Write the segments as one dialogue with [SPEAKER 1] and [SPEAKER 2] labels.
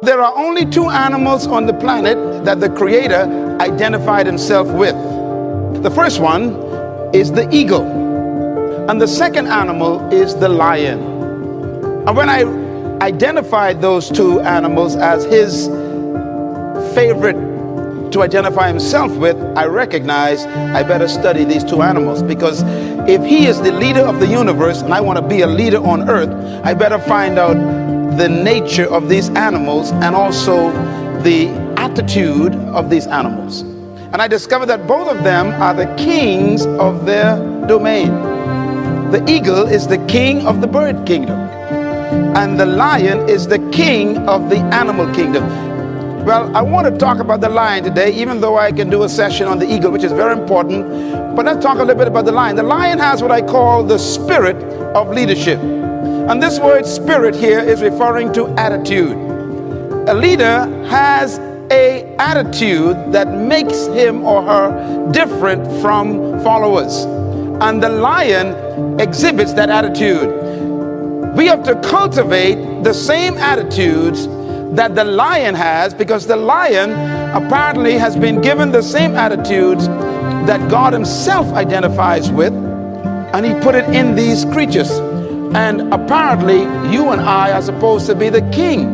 [SPEAKER 1] There are only two animals on the planet that the Creator identified himself with. The first one is the eagle, and the second animal is the lion. And when I identified those two animals as his favorite to identify himself with, I recognized I better study these two animals, because if he is the leader of the universe and I want to be a leader on earth, I better find out the nature of these animals and also the attitude of these animals. And I discovered that both of them are the kings of their domain. The eagle is the king of the bird kingdom, and the lion is the king of the animal kingdom. Well, I want to talk about the lion today, even though I can do a session on the eagle, which is very important. But let's talk a little bit about the lion. The lion has what I call the spirit of leadership. And this word spirit here is referring to attitude. A leader has an attitude that makes him or her different from followers. And the lion exhibits that attitude. We have to cultivate the same attitudes that the lion has, because the lion apparently has been given the same attitudes that God himself identifies with, and he put it in these creatures. And apparently you and I are supposed to be the king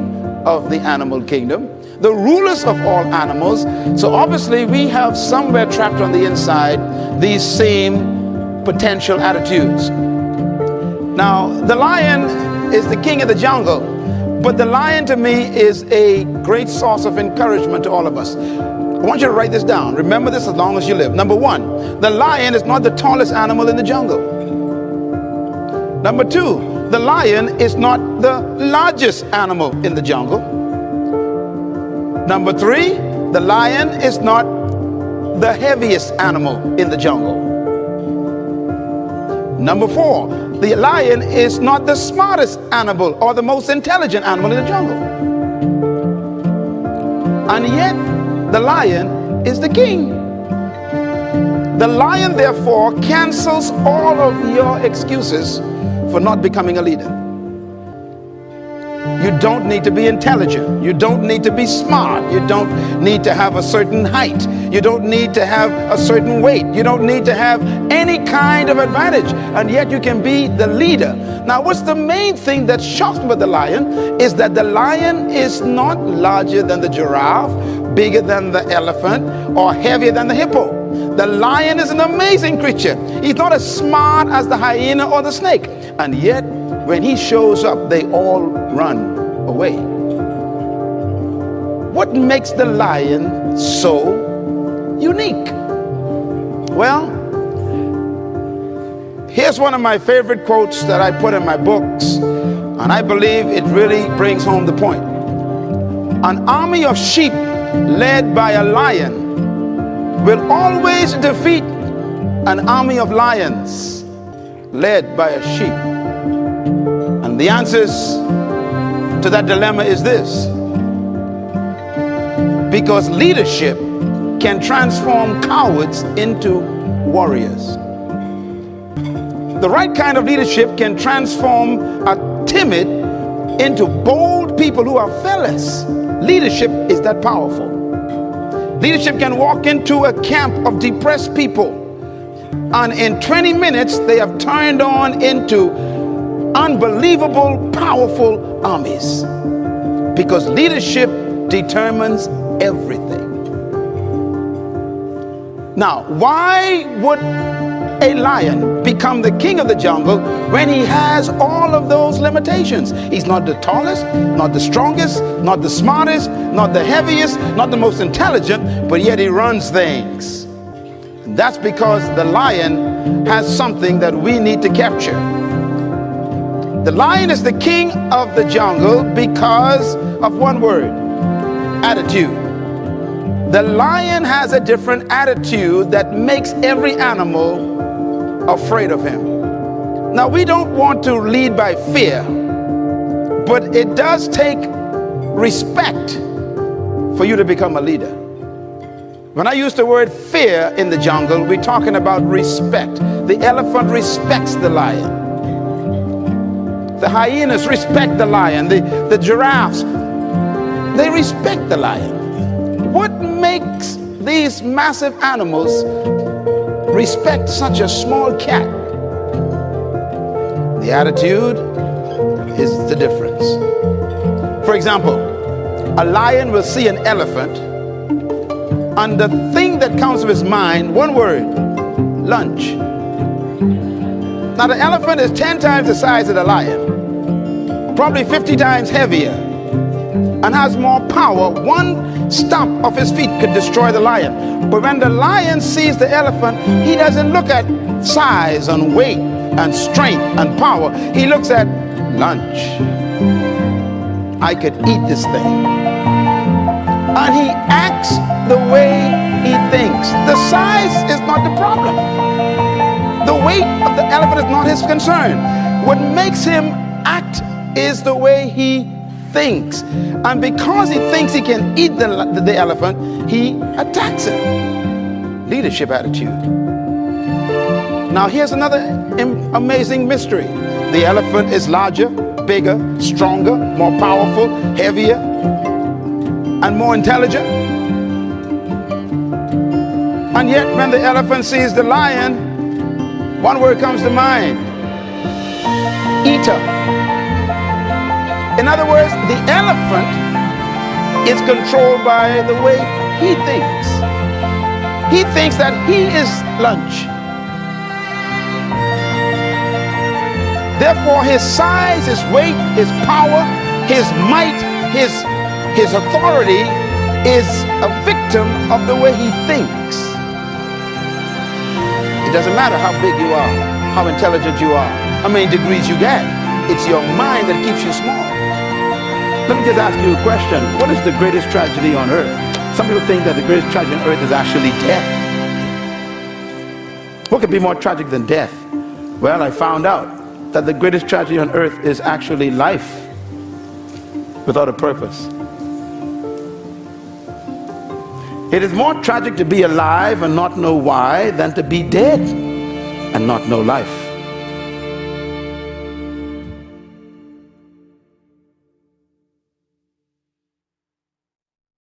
[SPEAKER 1] of the animal kingdom, the rulers of all animals. So obviously we have somewhere trapped on the inside these same potential attitudes. Now, the lion is the king of the jungle, but the lion to me is a great source of encouragement to all of us. I want you to write this down. Remember this as long as you live. Number one, the lion is not the tallest animal in the jungle. Number two, the lion is not the largest animal in the jungle. Number three, the lion is not the heaviest animal in the jungle. Number four, the lion is not the smartest animal or the most intelligent animal in the jungle. And yet, the lion is the king. The lion, therefore, cancels all of your excuses for not becoming a leader. You don't need to be intelligent. You don't need to be smart. You don't need to have a certain height. You don't need to have a certain weight. You don't need to have any kind of advantage. And yet you can be the leader. Now, what's the main thing that shocks me about the lion is that the lion is not larger than the giraffe, bigger than the elephant, or heavier than the hippo. The lion is an amazing creature. He's not as smart as the hyena or the snake. And yet, when he shows up, they all run away. What makes the lion so unique? Well, here's one of my favorite quotes that I put in my books, and I believe it really brings home the point. An army of sheep led by a lion will always defeat an army of lions led by a sheep. And the answers to that dilemma is this: because leadership can transform cowards into warriors. The right kind of leadership can transform a timid into bold people who are fearless. Leadership is that powerful. Leadership can walk into a camp of depressed people, and in 20 minutes they have turned on into unbelievable, powerful armies, because leadership determines everything. Now, why would a lion become the king of the jungle when he has all of those limitations? He's not the tallest, not the strongest, not the smartest, not the heaviest, not the most intelligent, but yet he runs things. And that's because the lion has something that we need to capture. The lion is the king of the jungle because of one word: attitude. The lion has a different attitude that makes every animal afraid of him. Now, we don't want to lead by fear, but it does take respect for you to become a leader. When I use the word fear in the jungle, we're talking about respect. The elephant respects the lion. The hyenas respect the lion. The giraffes They respect the lion. What makes these massive animals respect such a small cat? The attitude is the difference. For example, a lion will see an elephant, and the thing that comes to his mind, one word: lunch. Now the elephant is 10 times the size of the lion, probably 50 times heavier, and has more power. One stomp of his feet could destroy the lion. But when the lion sees the elephant, he doesn't look at size and weight and strength and power. He looks at lunch. I could eat this thing. And he acts the way he thinks. The size is not the problem. The weight of the elephant is not his concern. What makes him act is the way he thinks. And because he thinks he can eat the elephant, he attacks it. Leadership attitude. Now here's another amazing mystery. The elephant is larger, bigger, stronger, more powerful, heavier, and more intelligent. And yet when the elephant sees the lion, one word comes to mind: eater. In other words, the elephant is controlled by the way he thinks. He thinks that he is lunch. Therefore, his size, his weight, his power, his might, his authority is a victim of the way he thinks. It doesn't matter how big you are, how intelligent you are, how many degrees you get. It's your mind that keeps you small. Let me just ask you a question. What is the greatest tragedy on earth? Some people think that the greatest tragedy on earth is actually death. What could be more tragic than death? Well, I found out that the greatest tragedy on earth is actually life without a purpose. It is more tragic to be alive and not know why than to be dead and not know life.